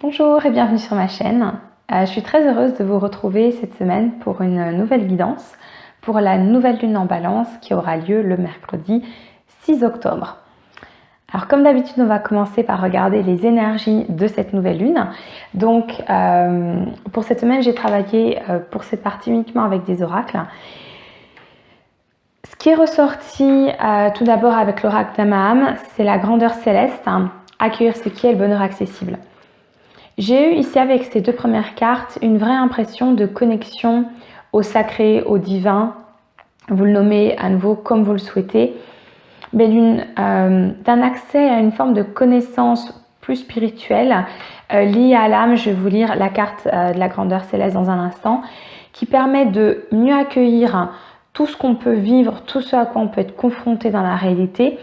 Bonjour et bienvenue sur ma chaîne. Je suis très heureuse de vous retrouver cette semaine pour une nouvelle guidance pour la nouvelle lune en balance qui aura lieu le mercredi 6 octobre. Alors comme d'habitude, on va commencer par regarder les énergies de cette nouvelle lune. Donc pour cette semaine, j'ai travaillé pour cette partie uniquement avec des oracles. Ce qui est ressorti tout d'abord avec l'oracle d'Amaham, c'est la grandeur céleste, accueillir ce qui est le bonheur accessible. J'ai eu ici avec ces deux premières cartes une vraie impression de connexion au sacré, au divin, vous le nommez à nouveau comme vous le souhaitez, mais d'un accès à une forme de connaissance plus spirituelle liée à l'âme. Je vais vous lire la carte de la grandeur céleste dans un instant, qui permet de mieux accueillir tout ce qu'on peut vivre, tout ce à quoi on peut être confronté dans la réalité,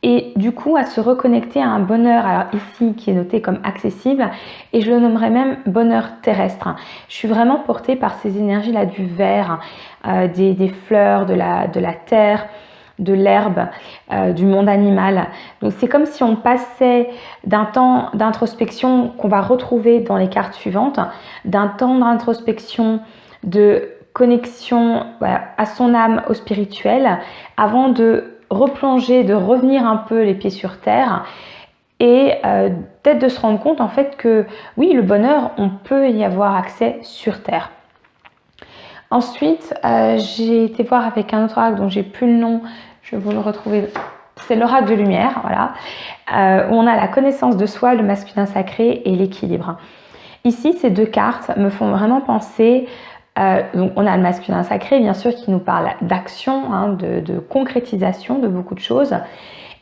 et du coup à se reconnecter à un bonheur, alors ici qui est noté comme accessible, et je le nommerai même bonheur terrestre. Je suis vraiment portée par ces énergies là du vert, des fleurs, de la terre, de l'herbe, du monde animal. Donc c'est comme si on passait d'un temps d'introspection qu'on va retrouver dans les cartes suivantes, d'un temps d'introspection, de connexion à son âme, au spirituel, avant de replonger, de revenir un peu les pieds sur terre et peut-être de se rendre compte en fait que oui, le bonheur, on peut y avoir accès sur terre. Ensuite, j'ai été voir avec un autre oracle dont j'ai plus le nom, je vais vous le retrouver, c'est l'oracle de lumière, voilà, où on a la connaissance de soi, le masculin sacré et l'équilibre. Ici, ces deux cartes me font vraiment penser. Donc on a le masculin sacré, bien sûr, qui nous parle d'action, de concrétisation de beaucoup de choses.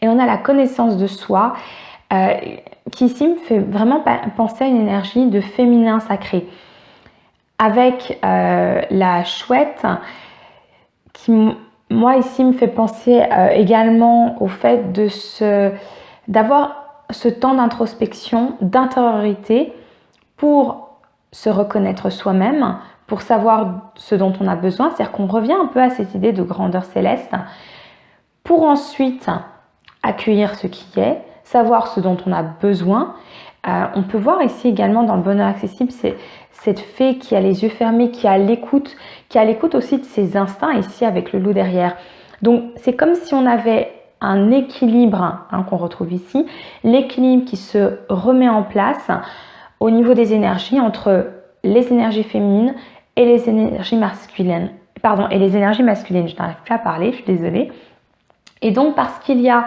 Et on a la connaissance de soi, qui ici me fait vraiment penser à une énergie de féminin sacré. Avec la chouette, qui, moi, ici, me fait penser également au fait d'avoir ce temps d'introspection, d'intériorité, pour se reconnaître soi-même, pour savoir ce dont on a besoin, c'est-à-dire qu'on revient un peu à cette idée de grandeur céleste, pour ensuite accueillir ce qui est, savoir ce dont on a besoin. On peut voir ici également dans le bonheur accessible, c'est cette fée qui a les yeux fermés, qui a l'écoute aussi de ses instincts, ici avec le loup derrière. Donc c'est comme si on avait un équilibre qu'on retrouve ici, l'équilibre qui se remet en place au niveau des énergies entre les énergies féminines et les énergies masculines. Et les énergies masculines, je n'arrive plus à parler, je suis désolée. Et donc parce qu'il y a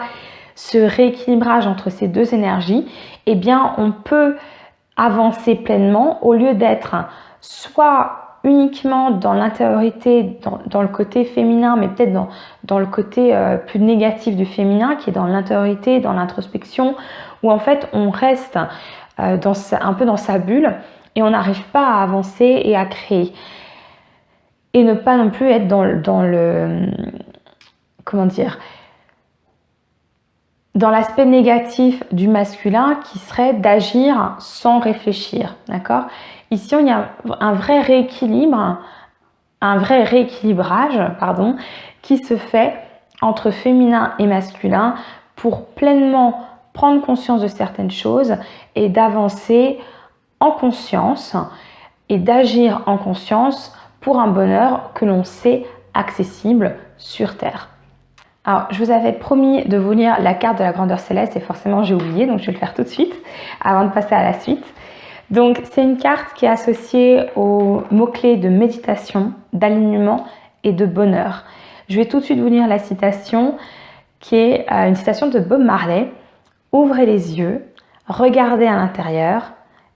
ce rééquilibrage entre ces deux énergies, eh bien on peut avancer pleinement au lieu d'être soit uniquement dans l'intériorité, dans le côté féminin, mais peut-être dans le côté plus négatif du féminin, qui est dans l'intériorité, dans l'introspection, où en fait on reste un peu dans sa bulle et on n'arrive pas à avancer et à créer. Et ne pas non plus être dans le comment dire, dans l'aspect négatif du masculin qui serait d'agir sans réfléchir, d'accord? Ici, il y a un vrai rééquilibrage, qui se fait entre féminin et masculin pour pleinement prendre conscience de certaines choses et d'avancer en conscience et d'agir en conscience pour un bonheur que l'on sait accessible sur Terre. Alors, je vous avais promis de vous lire la carte de la grandeur céleste et forcément j'ai oublié, donc je vais le faire tout de suite avant de passer à la suite. Donc, c'est une carte qui est associée aux mots-clés de méditation, d'alignement et de bonheur. Je vais tout de suite vous lire la citation qui est une citation de Bob Marley. Ouvrez les yeux, regardez à l'intérieur,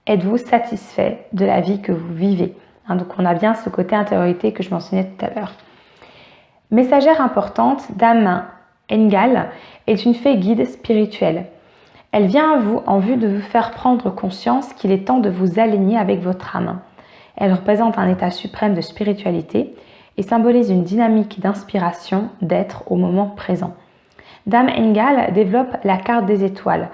êtes-vous satisfait de la vie que vous vivez? Donc, on a bien ce côté intériorité que je mentionnais tout à l'heure. Messagère importante, Dame Engel est une fée guide spirituelle. Elle vient à vous en vue de vous faire prendre conscience qu'il est temps de vous aligner avec votre âme. Elle représente un état suprême de spiritualité et symbolise une dynamique d'inspiration, d'être au moment présent. Dame Engel développe la carte des étoiles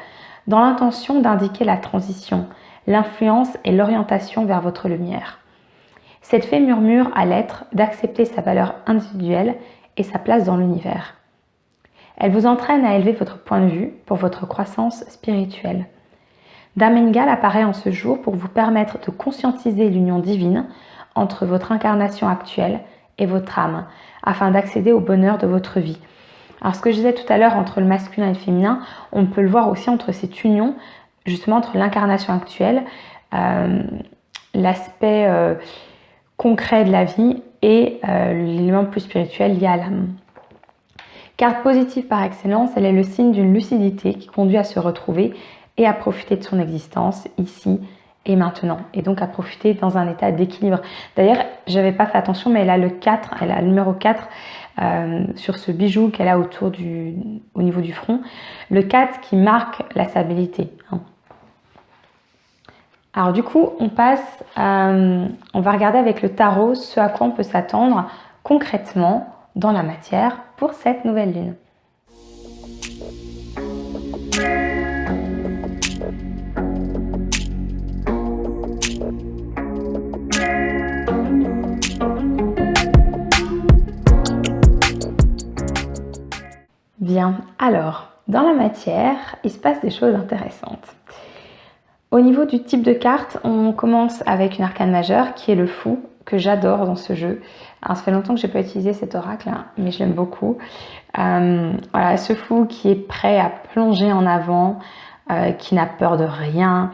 dans l'intention d'indiquer la transition, l'influence et l'orientation vers votre lumière. Cette fée murmure à l'être d'accepter sa valeur individuelle et sa place dans l'univers. Elle vous entraîne à élever votre point de vue pour votre croissance spirituelle. Damengal apparaît en ce jour pour vous permettre de conscientiser l'union divine entre votre incarnation actuelle et votre âme, afin d'accéder au bonheur de votre vie. Alors ce que je disais tout à l'heure entre le masculin et le féminin, on peut le voir aussi entre cette union, justement entre l'incarnation actuelle, l'aspect concret de la vie et l'élément plus spirituel lié à l'âme. Carte positive par excellence, elle est le signe d'une lucidité qui conduit à se retrouver et à profiter de son existence ici et maintenant, et donc à profiter dans un état d'équilibre. D'ailleurs, je n'avais pas fait attention, mais elle a le 4, elle a le numéro 4 sur ce bijou qu'elle a au niveau du front. Le 4 qui marque la stabilité. Alors du coup, on va regarder avec le tarot ce à quoi on peut s'attendre concrètement dans la matière pour cette nouvelle lune. Bien, alors, dans la matière, il se passe des choses intéressantes. Au niveau du type de carte, on commence avec une arcane majeure qui est le fou, que j'adore dans ce jeu. Alors ça fait longtemps que je n'ai pas utilisé cet oracle, mais je l'aime beaucoup. Voilà, ce fou qui est prêt à plonger en avant, qui n'a peur de rien,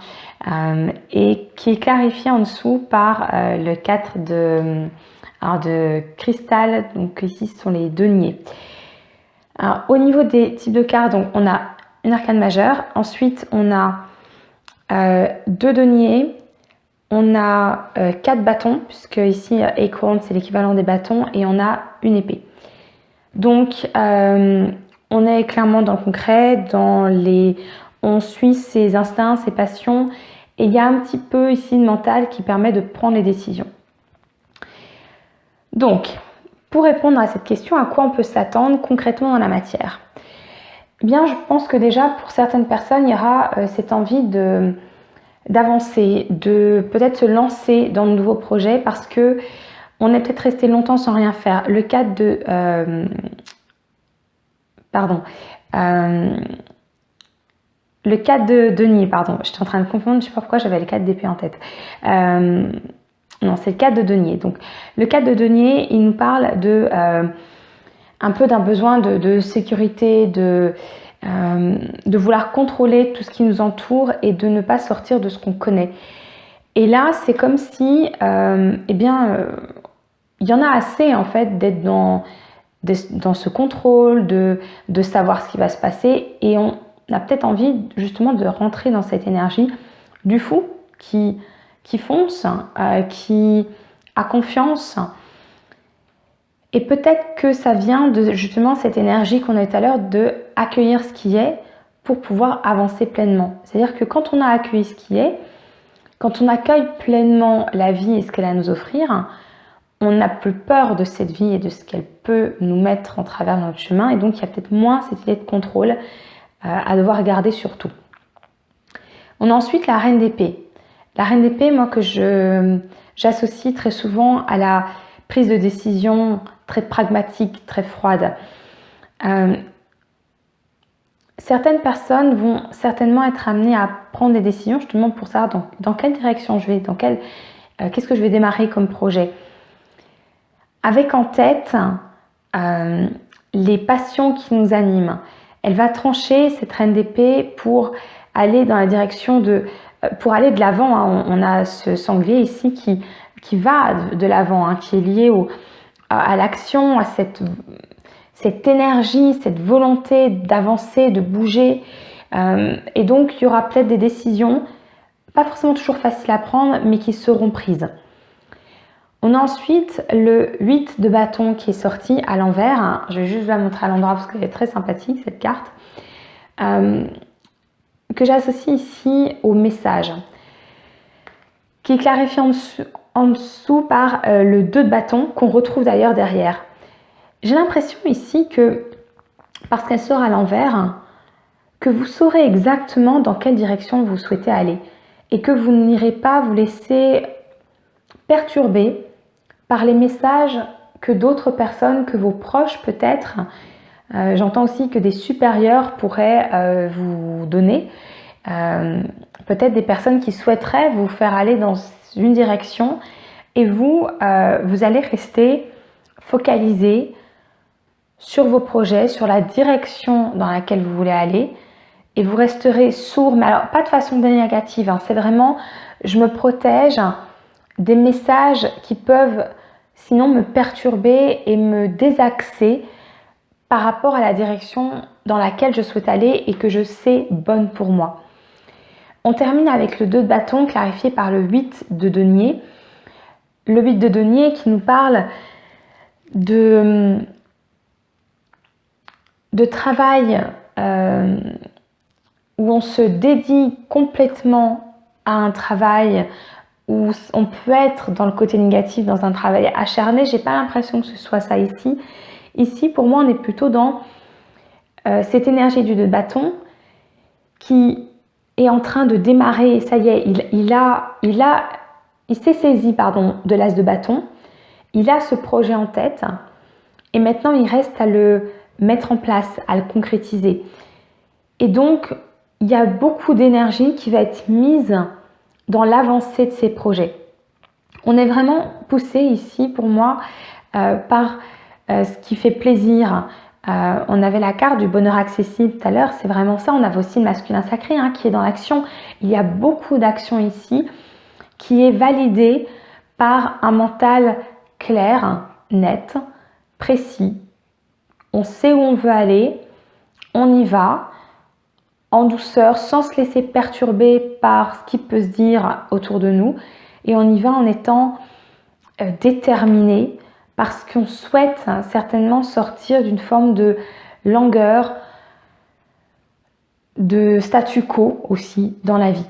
et qui est clarifié en dessous par le 4 de cristal, donc ici ce sont les deniers. Alors, au niveau des types de cartes, donc, on a une arcane majeure, ensuite on a 2 deniers, on a 4 bâtons, puisque ici Acorn c'est l'équivalent des bâtons, et on a une épée. Donc on est clairement dans le concret, on suit ses instincts, ses passions, et il y a un petit peu ici de mental qui permet de prendre les décisions. Donc, pour répondre à cette question, à quoi on peut s'attendre concrètement dans la matière ? Eh bien, je pense que déjà, pour certaines personnes, il y aura cette envie d'avancer, de peut-être se lancer dans de nouveaux projets parce que on est peut-être resté longtemps sans rien faire. Le 4 de... le 4 de denier, pardon. J'étais en train de confondre, je ne sais pas pourquoi j'avais le 4 d'épée en tête. Non, c'est le 4 de denier. Donc, le 4 de denier, il nous parle un peu d'un besoin de sécurité, de vouloir contrôler tout ce qui nous entoure et de ne pas sortir de ce qu'on connaît. Et là, c'est comme si, il y en a assez en fait d'être dans ce contrôle, de savoir ce qui va se passer, et on a peut-être envie justement de rentrer dans cette énergie du fou qui fonce, qui a confiance. Et peut-être que ça vient de justement cette énergie qu'on a eu tout à l'heure de accueillir ce qui est pour pouvoir avancer pleinement. C'est-à-dire que quand on a accueilli ce qui est, quand on accueille pleinement la vie et ce qu'elle a à nous offrir, on n'a plus peur de cette vie et de ce qu'elle peut nous mettre en travers de notre chemin. Et donc, il y a peut-être moins cette idée de contrôle à devoir garder sur tout. On a ensuite la reine d'épée. La reine d'épée, moi, que j'associe très souvent à la prise de décision très pragmatique, très froide. Certaines personnes vont certainement être amenées à prendre des décisions justement pour savoir dans quelle direction je vais, qu'est-ce que je vais démarrer comme projet. Avec en tête les passions qui nous animent. Elle va trancher cette reine d'épée pour aller dans la direction pour aller de l'avant. Hein. On a ce sanglier ici qui va de l'avant, hein, qui est lié à l'action, à cette énergie, cette volonté d'avancer, de bouger. Et donc, il y aura peut-être des décisions, pas forcément toujours faciles à prendre, mais qui seront prises. On a ensuite le 8 de bâton qui est sorti à l'envers. Je vais juste vous la montrer à l'endroit parce qu'elle est très sympathique, cette carte. Que j'associe ici au message, qui est clarifié en dessous par le 2 de bâton, qu'on retrouve d'ailleurs derrière. J'ai l'impression ici que, parce qu'elle sort à l'envers, que vous saurez exactement dans quelle direction vous souhaitez aller et que vous n'irez pas vous laisser perturber par les messages que d'autres personnes, que vos proches peut-être, j'entends aussi que des supérieurs pourraient vous donner, peut-être des personnes qui souhaiteraient vous faire aller dans une direction et vous allez rester focalisé sur vos projets, sur la direction dans laquelle vous voulez aller et vous resterez sourd, mais alors pas de façon négative, hein, c'est vraiment je me protège des messages qui peuvent sinon me perturber et me désaxer par rapport à la direction dans laquelle je souhaite aller et que je sais bonne pour moi. On termine avec le 2 de bâton clarifié par le 8 de denier. Le 8 de denier qui nous parle de travail où on se dédie complètement à un travail où on peut être dans le côté négatif, dans un travail acharné. J'ai pas l'impression que ce soit ça ici. Ici, pour moi, on est plutôt dans cette énergie du 2 de bâton qui est en train de démarrer. Ça y est, il s'est saisi de l'as de bâton. Il a ce projet en tête et maintenant, il reste à le mettre en place, à le concrétiser. Et donc, il y a beaucoup d'énergie qui va être mise dans l'avancée de ces projets. On est vraiment poussé ici, pour moi, par ce qui fait plaisir. On avait la carte du bonheur accessible tout à l'heure, c'est vraiment ça. On avait aussi le masculin sacré qui est dans l'action. Il y a beaucoup d'action ici qui est validée par un mental clair, net, précis. On sait où on veut aller, on y va, en douceur, sans se laisser perturber par ce qui peut se dire autour de nous. Et on y va en étant déterminé parce qu'on souhaite certainement sortir d'une forme de langueur, de statu quo aussi dans la vie.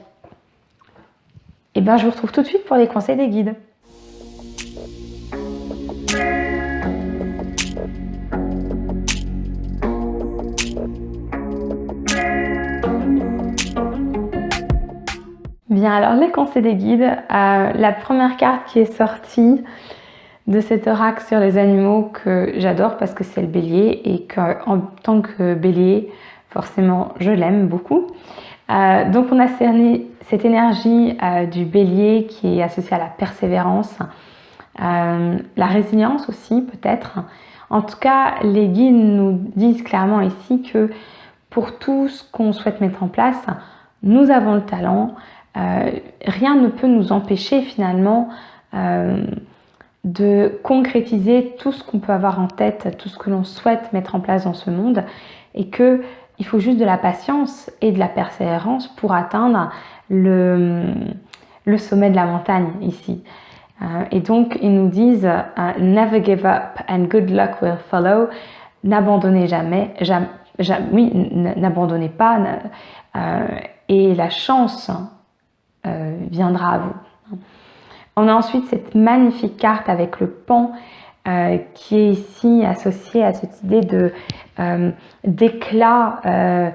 Et bien, je vous retrouve tout de suite pour les conseils des guides. Bien, alors les conseils des guides, la première carte qui est sortie de cet oracle sur les animaux que j'adore parce que c'est le bélier et qu'en tant que bélier, forcément, je l'aime beaucoup. Donc on a cerné cette énergie du bélier qui est associée à la persévérance, la résilience aussi peut-être. En tout cas, les guides nous disent clairement ici que pour tout ce qu'on souhaite mettre en place, nous avons le talent. Rien ne peut nous empêcher finalement de concrétiser tout ce qu'on peut avoir en tête, tout ce que l'on souhaite mettre en place dans ce monde et qu'il faut juste de la patience et de la persévérance pour atteindre le sommet de la montagne ici. Et donc ils nous disent never give up and good luck will follow. N'abandonnez jamais, n'abandonnez pas et la chance viendra à vous. On a ensuite cette magnifique carte avec le pan qui est ici associée à cette idée d'éclat,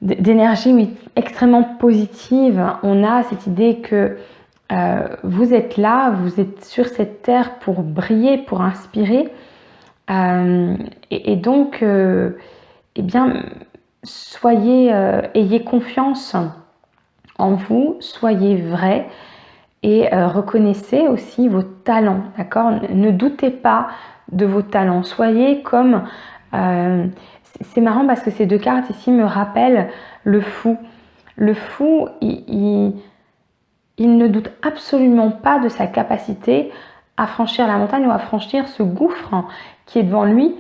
d'énergie extrêmement positive. On a cette idée que vous êtes là, vous êtes sur cette terre pour briller, pour inspirer. Et donc, eh bien, ayez confiance en vous, soyez vrai et reconnaissez aussi vos talents, d'accord ? Ne doutez pas de vos talents, soyez comme... c'est marrant parce que ces deux cartes ici me rappellent le fou. Le fou, il ne doute absolument pas de sa capacité à franchir la montagne ou à franchir ce gouffre qui est devant lui.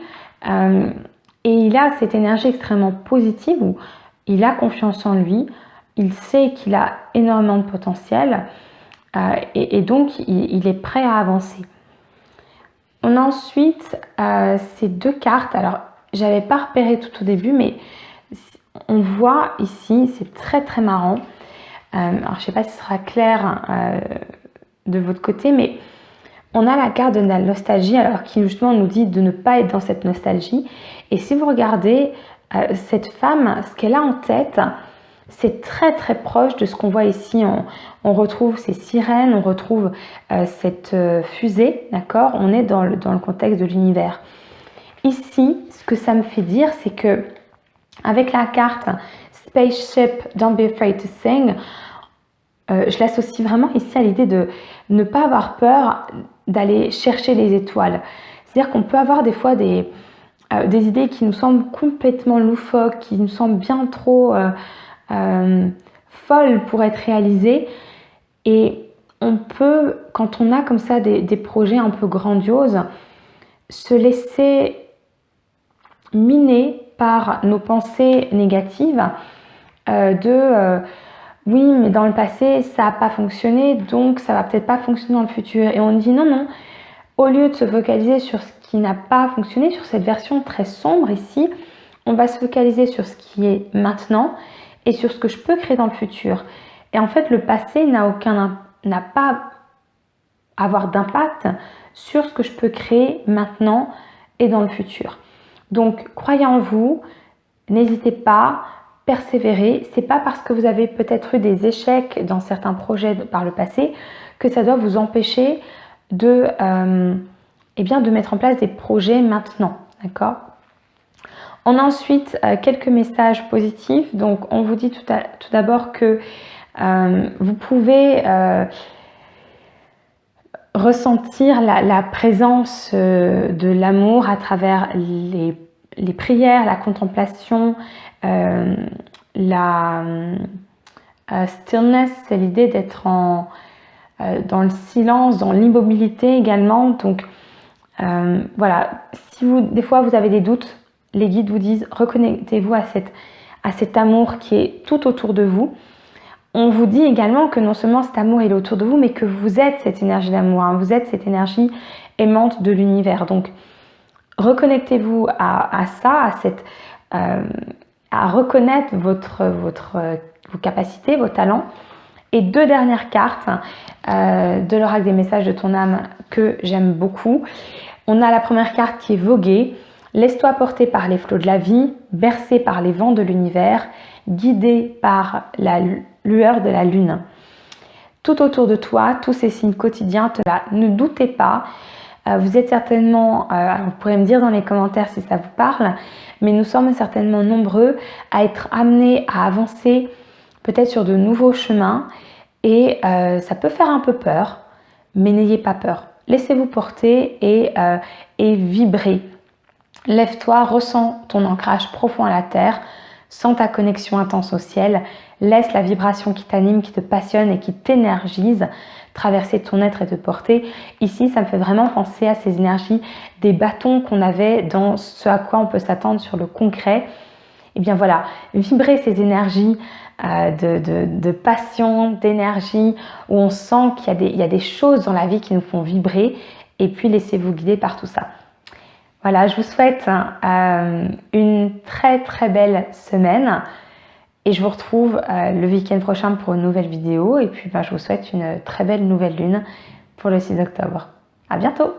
Et il a cette énergie extrêmement positive où il a confiance en lui, il sait qu'il a énormément de potentiel et donc il est prêt à avancer. On a ensuite ces deux cartes. Alors, j'avais pas repéré tout au début, mais on voit ici, c'est très très marrant. Alors, je sais pas si ce sera clair de votre côté, mais on a la carte de la nostalgie, alors qui justement nous dit de ne pas être dans cette nostalgie. Et si vous regardez cette femme, ce qu'elle a en tête, c'est très très proche de ce qu'on voit ici. On retrouve ces sirènes, on retrouve cette fusée, d'accord ? On est dans le contexte de l'univers. Ici, ce que ça me fait dire, c'est que avec la carte, spaceship, don't be afraid to sing, je l'associe vraiment ici à l'idée de ne pas avoir peur d'aller chercher les étoiles. C'est-à-dire qu'on peut avoir des fois des idées qui nous semblent complètement loufoques, qui nous semblent bien trop folles pour être réalisées. Et on peut, quand on a comme ça des projets un peu grandioses, se laisser miner par nos pensées négatives oui, mais dans le passé, ça n'a pas fonctionné, donc ça va peut-être pas fonctionner dans le futur. Et on dit non, non, au lieu de se focaliser sur ce qui n'a pas fonctionné, sur cette version très sombre ici, on va se focaliser sur ce qui est maintenant et sur ce que je peux créer dans le futur. Et en fait, le passé n'a pas avoir d'impact sur ce que je peux créer maintenant et dans le futur. Donc, croyez en vous, n'hésitez pas, persévérez. C'est pas parce que vous avez peut-être eu des échecs dans certains projets par le passé que ça doit vous empêcher de mettre en place des projets maintenant, d'accord? On a ensuite quelques messages positifs. Donc, on vous dit tout d'abord que vous pouvez ressentir la présence de l'amour à travers les prières, la contemplation, la stillness, c'est l'idée d'être dans le silence, dans l'immobilité également. Donc voilà, si des fois vous avez des doutes, les guides vous disent reconnectez-vous à cet amour qui est tout autour de vous. On vous dit également que non seulement cet amour est autour de vous, mais que vous êtes cette énergie d'amour, hein, vous êtes cette énergie aimante de l'univers. Donc reconnectez-vous à ça, à reconnaître vos capacités, vos talents. Et 2 dernières cartes de l'oracle des messages de ton âme que j'aime beaucoup. On a la première carte qui est voguer. Laisse-toi porter par les flots de la vie, bercé par les vents de l'univers, guidé par la lueur de la lune. Tout autour de toi, tous ces signes quotidiens te là. Ne doutez pas. Vous êtes certainement, vous pourrez me dire dans les commentaires si ça vous parle, mais nous sommes certainement nombreux à être amenés à avancer peut-être sur de nouveaux chemins et ça peut faire un peu peur, mais n'ayez pas peur. Laissez-vous porter et vibrer. Lève-toi, ressens ton ancrage profond à la terre, sens ta connexion intense au ciel, laisse la vibration qui t'anime, qui te passionne et qui t'énergise traverser ton être et te porter. Ici, ça me fait vraiment penser à ces énergies des bâtons qu'on avait dans ce à quoi on peut s'attendre sur le concret. Et bien voilà, vibrer ces énergies de passion, d'énergie, où on sent qu'il y a des choses dans la vie qui nous font vibrer, et puis laissez-vous guider par tout ça. Voilà, je vous souhaite une très très belle semaine et je vous retrouve le week-end prochain pour une nouvelle vidéo et puis je vous souhaite une très belle nouvelle lune pour le 6 octobre. À bientôt!